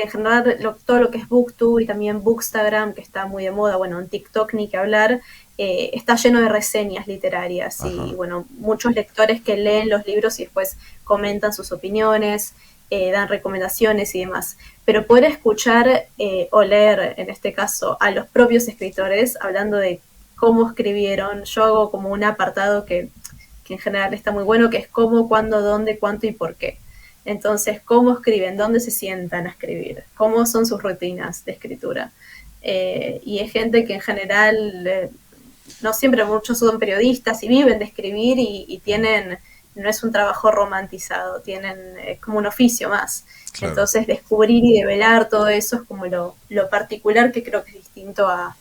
que en general todo lo que es Booktube y también Bookstagram, que está muy de moda, bueno, en TikTok ni que hablar, está lleno de reseñas literarias y, Ajá. bueno, muchos lectores que leen los libros y después comentan sus opiniones, dan recomendaciones y demás. Pero poder escuchar o leer, en este caso, a los propios escritores hablando de cómo escribieron, yo hago como un apartado que en general está muy bueno, que es cómo, cuándo, dónde, cuánto y por qué. Entonces, cómo escriben, dónde se sientan a escribir, cómo son sus rutinas de escritura. Y es gente que en general, no siempre, muchos son periodistas y viven de escribir y tienen, no es un trabajo romantizado, tienen como un oficio más. Claro. Entonces, descubrir y develar todo eso es como lo particular que creo que es distinto a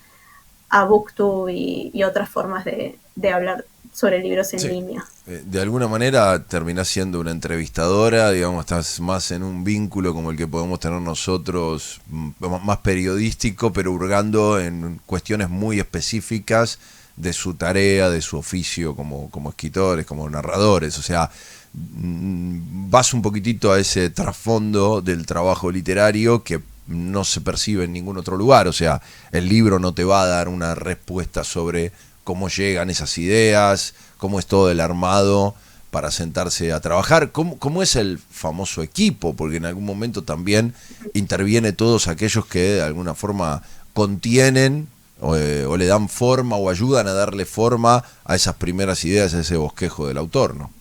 Booktube y otras formas de hablar sobre libros en Sí. línea. De alguna manera terminás siendo una entrevistadora, digamos, estás más en un vínculo como el que podemos tener nosotros, más periodístico, pero hurgando en cuestiones muy específicas de su tarea, de su oficio como escritores, como narradores. O sea, vas un poquitito a ese trasfondo del trabajo literario que no se percibe en ningún otro lugar. O sea, el libro no te va a dar una respuesta sobre cómo llegan esas ideas, cómo es todo el armado para sentarse a trabajar, cómo es el famoso equipo, porque en algún momento también interviene todos aquellos que de alguna forma contienen o le dan forma o ayudan a darle forma a esas primeras ideas, a ese bosquejo del autor, ¿no?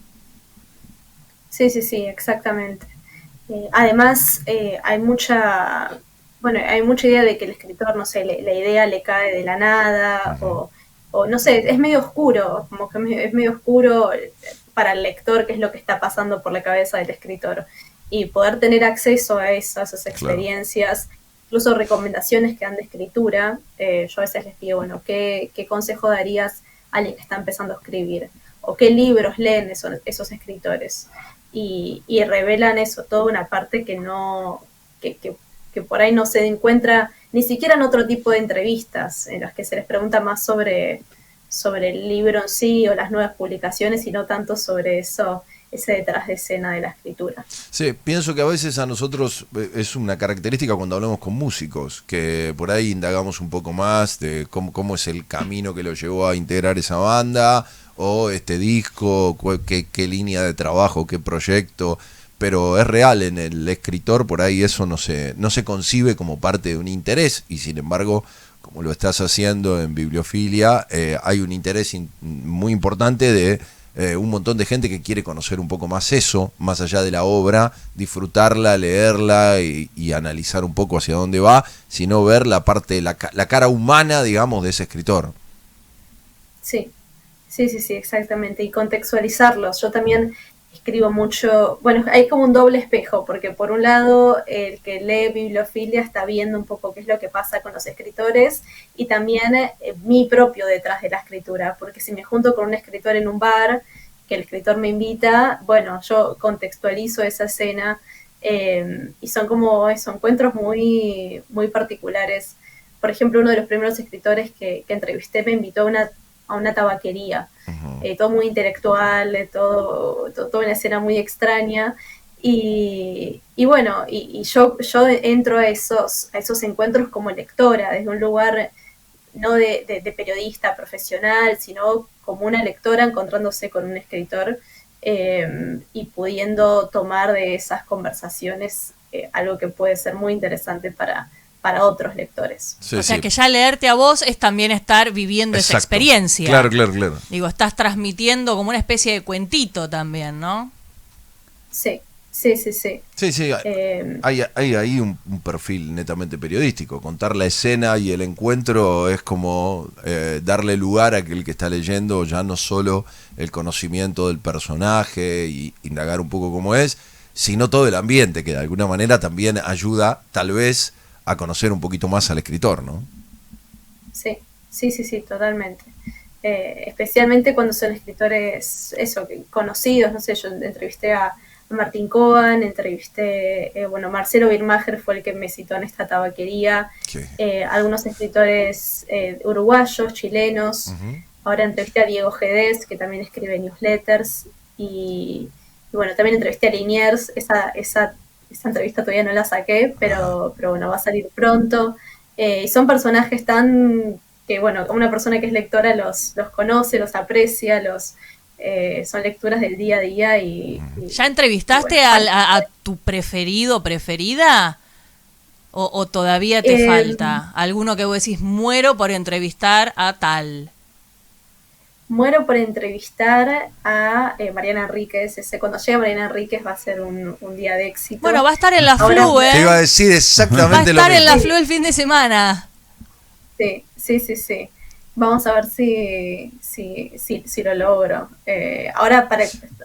Sí, sí, sí, exactamente. Además, hay mucha idea de que el escritor, no sé, la idea le cae de la nada Ujú. o no sé, es medio oscuro, como que es medio oscuro para el lector qué es lo que está pasando por la cabeza del escritor. Y poder tener acceso a esas Claro. experiencias, incluso recomendaciones que dan de escritura, yo a veces les pido, bueno, ¿qué consejo darías a alguien que está empezando a escribir? ¿O qué libros leen esos escritores? Y revelan eso, toda una parte que no, que por ahí no se encuentra ni siquiera en otro tipo de entrevistas, en las que se les pregunta más sobre el libro en sí o las nuevas publicaciones, y no tanto sobre eso, ese detrás de escena de la escritura. Sí, pienso que a veces a nosotros es una característica cuando hablamos con músicos, que por ahí indagamos un poco más de cómo es el camino que lo llevó a integrar esa banda, o este disco, qué línea de trabajo, qué proyecto, pero es real, en el escritor por ahí eso no se concibe como parte de un interés, y sin embargo, como lo estás haciendo en Bibliofilia, hay un interés muy importante de un montón de gente que quiere conocer un poco más eso, más allá de la obra, disfrutarla, leerla y analizar un poco hacia dónde va, sino ver la parte, la cara humana, digamos, de ese escritor. Sí, sí, sí, sí, exactamente. Y contextualizarlos. Yo también escribo mucho, bueno, hay como un doble espejo, porque por un lado el que lee bibliofilia está viendo un poco qué es lo que pasa con los escritores y también mi propio detrás de la escritura, porque si me junto con un escritor en un bar, que el escritor me invita, bueno, yo contextualizo esa escena y son como esos encuentros muy, muy particulares. Por ejemplo, uno de los primeros escritores que entrevisté me invitó a una tabaquería, Ujú. todo muy intelectual, toda una escena muy extraña. Y bueno, yo entro a esos encuentros como lectora, desde un lugar no de periodista profesional, sino como una lectora encontrándose con un escritor y pudiendo tomar de esas conversaciones algo que puede ser muy interesante para otros lectores. Sí, O sea sí, que ya leerte a vos es también estar viviendo esa exacto. Claro, experiencia. claro, claro. Digo, estás transmitiendo como una especie de cuentito también, ¿no? Sí, sí, sí, sí. Sí, sí, Eh, hay ahí un perfil netamente periodístico. Contar la escena y el encuentro es como darle lugar a aquel que está leyendo ya no solo el conocimiento del personaje y indagar un poco cómo es, sino todo el ambiente que de alguna manera también ayuda tal vez a conocer un poquito más al escritor, ¿no? sí, sí, sí, sí, totalmente. Especialmente cuando son escritores, eso, conocidos, no sé, yo entrevisté a Martín Cohen, entrevisté, bueno, Marcelo Birmacher fue el que me citó en esta tabaquería, Que, algunos escritores uruguayos, chilenos, ujú. ahora entrevisté a Diego Gedés, que también escribe newsletters, y bueno, también entrevisté a Liniers, esa esa entrevista todavía no la saqué, pero bueno, va a salir pronto. Y son personajes que bueno, una persona que es lectora los conoce, los aprecia, son lecturas del día a día ¿Ya entrevistaste bueno, a tu preferido o preferida? ¿O todavía te falta? ¿Alguno que vos decís, muero por entrevistar a tal? muero por entrevistar a Mariana Enríquez. Cuando llegue Mariana Enríquez va a ser un día de éxito. Bueno, va a estar en la Ahora, Flu, Te iba a decir Va a exactamente lo estar en mismo. la Flu el fin de semana. Sí. Vamos a ver si lo logro. Ahora yo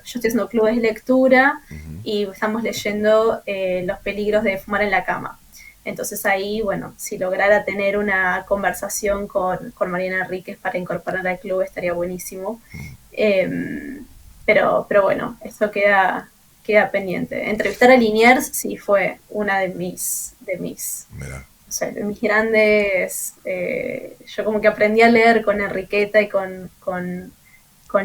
estoy haciendo clubes de lectura y estamos leyendo Los peligros de fumar en la cama. Entonces ahí, bueno, si lograra tener una conversación con Mariana Enríquez para incorporar al club estaría buenísimo. Pero bueno, eso queda pendiente. Entrevistar a Liniers sí fue una de mis Mira. o sea, mis grandes, yo como que aprendí a leer con Enriqueta y con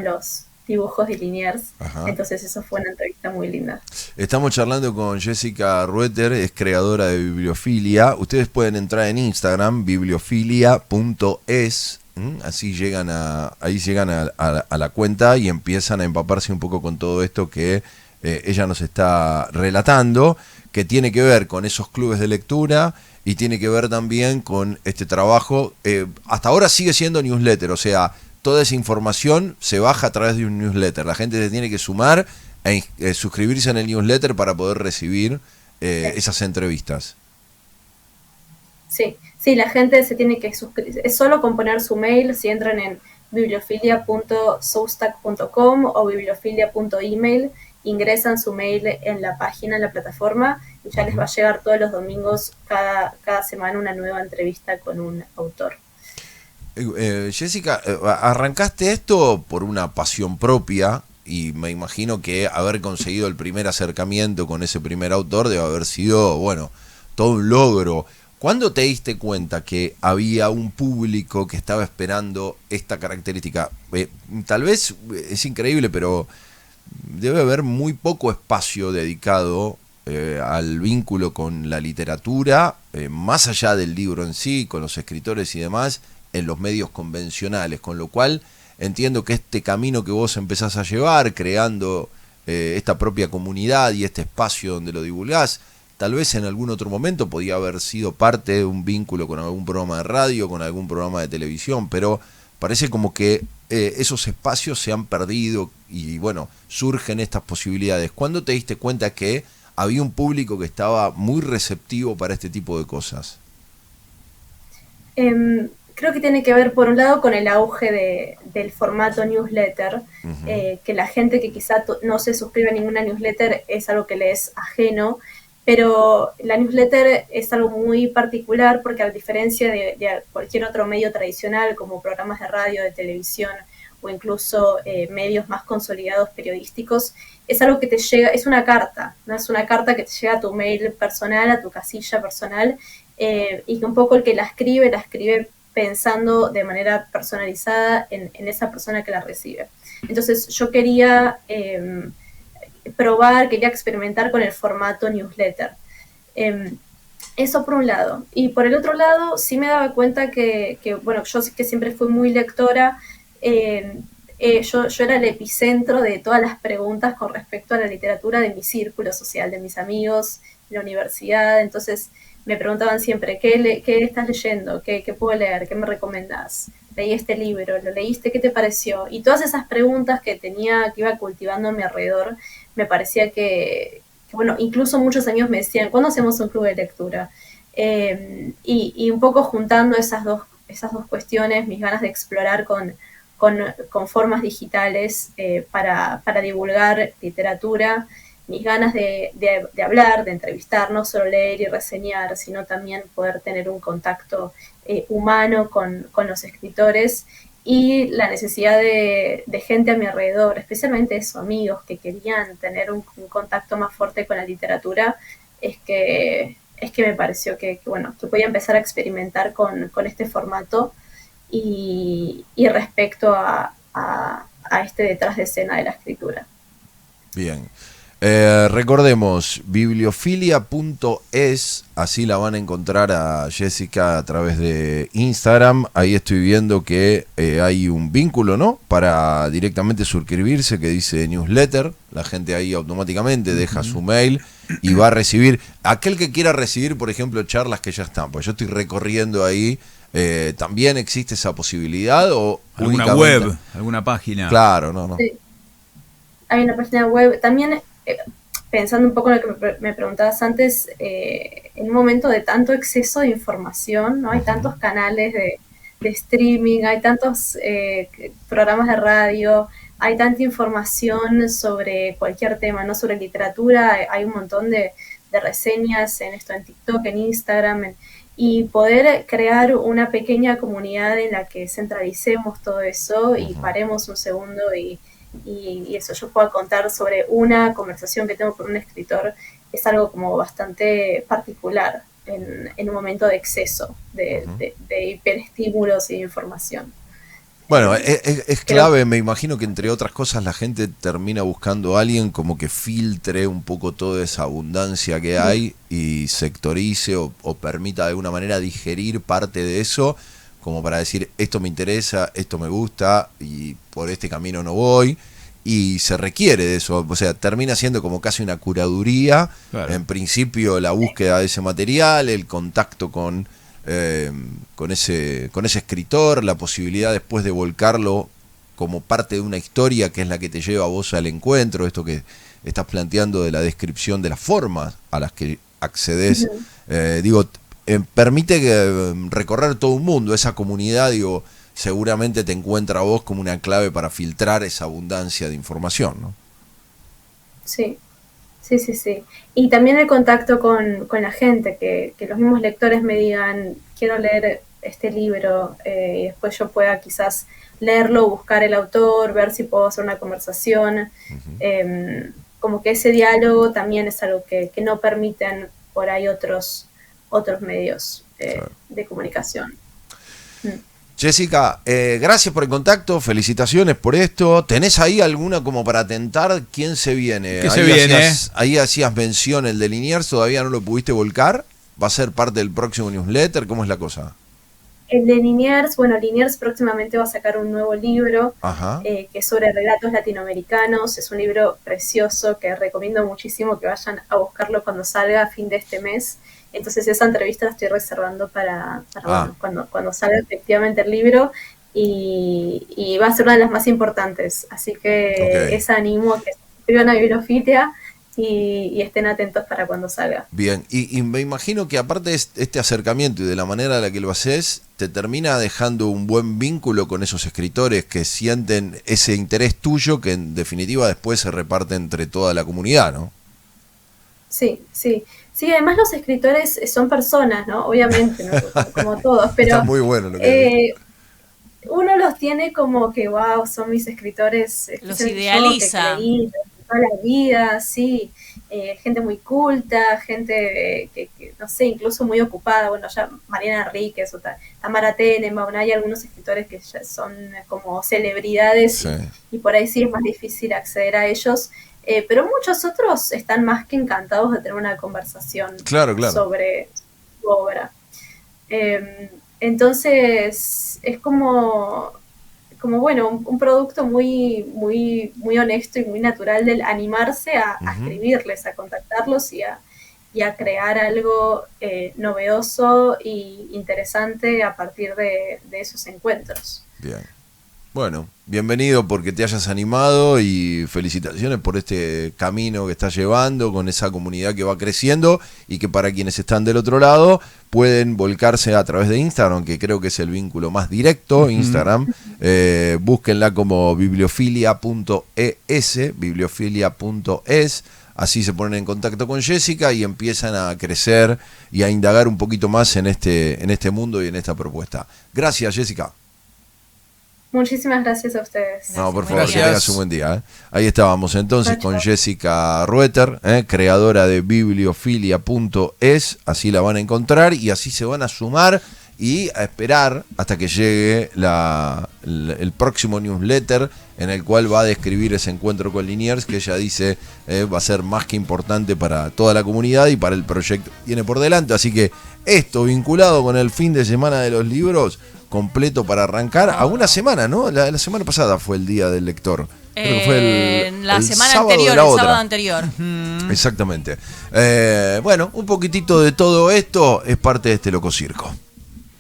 los dibujos de Liniers. Ajá. Entonces eso fue una entrevista muy linda. Estamos charlando con Jessica Rueter, es creadora de Bibliofilia. Ustedes pueden entrar en Instagram, bibliofilia.es. Así ahí llegan a la cuenta y empiezan a empaparse un poco con todo esto que ella nos está relatando, que tiene que ver con esos clubes de lectura y tiene que ver también con este trabajo. Hasta ahora sigue siendo newsletter, o sea, toda esa información se baja a través de un newsletter. La gente se tiene que sumar e suscribirse en el newsletter para poder recibir esas entrevistas. Sí, la gente se tiene que suscribir. Es solo con poner su mail. Si entran en bibliofilia.substack.com o bibliofilia.email, ingresan su mail en la página, en la plataforma, y ya les va a llegar todos los domingos, cada semana, una nueva entrevista con un autor. Jessica, arrancaste esto por una pasión propia y me imagino que haber conseguido el primer acercamiento con ese primer autor debe haber sido, bueno, todo un logro. ¿Cuándo te diste cuenta que había un público que estaba esperando esta característica? Tal vez es increíble, pero debe haber muy poco espacio dedicado al vínculo con la literatura, más allá del libro en sí, con los escritores y demás, en los medios convencionales, con lo cual entiendo que este camino que vos empezás a llevar, creando esta propia comunidad y este espacio donde lo divulgás, tal vez en algún otro momento podía haber sido parte de un vínculo con algún programa de radio, con algún programa de televisión, pero parece como que esos espacios se han perdido y bueno, surgen estas posibilidades. ¿Cuándo te diste cuenta que había un público que estaba muy receptivo para este tipo de cosas? Creo que tiene que ver, por un lado, con el auge del formato newsletter, que la gente que quizá no se suscribe a ninguna newsletter es algo que le es ajeno, pero la newsletter es algo muy particular porque, a diferencia de cualquier otro medio tradicional, como programas de radio, de televisión o incluso medios más consolidados periodísticos, es algo que te llega, es una carta, ¿no? Es una carta que te llega a tu mail personal, a tu casilla personal, y que un poco el que la escribe pensando de manera personalizada en esa persona que la recibe. Entonces yo quería quería experimentar con el formato newsletter. Eso por un lado. Y por el otro lado, sí me daba cuenta que bueno, yo que siempre fui muy lectora, yo era el epicentro de todas las preguntas con respecto a la literatura de mi círculo social, de mis amigos, de la universidad. Entonces me preguntaban siempre, ¿qué estás leyendo? ¿Qué puedo leer? ¿Qué me recomendás? Leí este libro, ¿lo leíste? ¿Qué te pareció? Y todas esas preguntas que iba cultivando a mi alrededor, me parecía que bueno, incluso muchos amigos me decían, ¿cuándo hacemos un club de lectura? Y un poco juntando esas dos cuestiones, mis ganas de explorar con formas digitales para divulgar literatura, mis ganas de hablar, de entrevistar, no solo leer y reseñar, sino también poder tener un contacto humano con los escritores, y la necesidad de gente a mi alrededor, especialmente eso, amigos que querían tener un contacto más fuerte con la literatura, es que me pareció que podía empezar a experimentar con este formato y respecto a este detrás de escena de la escritura. Bien. Recordemos, bibliofilia.es, así la van a encontrar a Jessica a través de Instagram. Ahí estoy viendo que hay un vínculo, ¿no? Para directamente suscribirse, que dice newsletter. La gente ahí automáticamente deja su mail y va a recibir. Aquel que quiera recibir, por ejemplo, charlas que ya están, pues yo estoy recorriendo ahí. ¿También existe esa posibilidad? ¿O alguna web, alguna página? Claro, no. Sí. Hay una página web. También, pensando un poco en lo que me preguntabas antes, en un momento de tanto exceso de información, ¿no? Hay tantos canales de streaming, hay tantos programas de radio, hay tanta información sobre cualquier tema, no sobre literatura, hay un montón de reseñas en TikTok, en Instagram, y poder crear una pequeña comunidad en la que centralicemos todo eso y paremos un segundo y eso, yo puedo contar sobre una conversación que tengo con un escritor, es algo como bastante particular en un momento de exceso de hiperestímulos y de información. Bueno, es clave, me imagino que entre otras cosas la gente termina buscando a alguien como que filtre un poco toda esa abundancia que hay y sectorice o permita de alguna manera digerir parte de eso, como para decir, esto me interesa, esto me gusta y por este camino no voy, y se requiere de eso, o sea, termina siendo como casi una curaduría, claro. En principio la búsqueda de ese material, el contacto con ese escritor, la posibilidad después de volcarlo como parte de una historia que es la que te lleva a vos al encuentro, esto que estás planteando de la descripción de las formas a las que accedes, permite recorrer todo un mundo, esa comunidad, seguramente te encuentra a vos como una clave para filtrar esa abundancia de información, ¿no? Sí. Y también el contacto con la gente, que los mismos lectores me digan, quiero leer este libro, y después yo pueda quizás leerlo, buscar el autor, ver si puedo hacer una conversación. Como que ese diálogo también es algo que no permiten por ahí otros medios de comunicación. Jessica, gracias por el contacto, felicitaciones por esto. ¿Tenés ahí alguna como para tentar? ¿Quién se viene? Ahí hacías mención el de Liniers, ¿todavía no lo pudiste volcar? ¿Va a ser parte del próximo newsletter? ¿Cómo es la cosa? El de Liniers, Liniers próximamente va a sacar un nuevo libro que es sobre relatos latinoamericanos. Es un libro precioso que recomiendo muchísimo que vayan a buscarlo cuando salga a fin de este mes. Entonces esa entrevista la estoy reservando para cuando salga efectivamente el libro y va a ser una de las más importantes. Así que esa animo a que se suscriban a Bibliofilia y estén atentos para cuando salga. Bien, y me imagino que aparte de este acercamiento y de la manera en la que lo haces, te termina dejando un buen vínculo con esos escritores que sienten ese interés tuyo que en definitiva después se reparte entre toda la comunidad, ¿no? Sí, además los escritores son personas, ¿no? Obviamente, ¿no? Como todos, pero está muy bueno lo que uno los tiene como que, wow, son mis escritores. Los idealiza. Que toda la vida, sí. Gente muy culta, gente que, no sé, incluso muy ocupada. Bueno, ya Mariana Enríquez o Tamara Tenenbaum, hay algunos escritores que ya son como celebridades, sí. y por ahí sí es más difícil acceder a ellos. Pero muchos otros están más que encantados de tener una conversación sobre su obra. Entonces es como un producto muy, muy, muy honesto y muy natural del animarse a escribirles, a contactarlos y a crear algo novedoso e interesante a partir de esos encuentros. Bien. Bueno, bienvenido porque te hayas animado y felicitaciones por este camino que estás llevando con esa comunidad que va creciendo y que para quienes están del otro lado pueden volcarse a través de Instagram, que creo que es el vínculo más directo, Instagram. Búsquenla como bibliofilia.es, así se ponen en contacto con Jessica y empiezan a crecer y a indagar un poquito más en este mundo y en esta propuesta. Gracias, Jessica. Muchísimas gracias a ustedes. No, por favor, que tengas un buen día. Ahí estábamos entonces con Jessica Rueter, creadora de bibliofilia.es, así la van a encontrar y así se van a sumar y a esperar hasta que llegue el próximo newsletter en el cual va a describir ese encuentro con Liniers, que ella dice va a ser más que importante para toda la comunidad y para el proyecto que tiene por delante. Así que esto vinculado con el fin de semana de los libros, completo para arrancar a una semana, ¿no? La semana pasada fue el Día del Lector. Creo que fue la semana anterior, el sábado anterior. Exactamente. Bueno, un poquitito de todo esto es parte de este Loco Circo.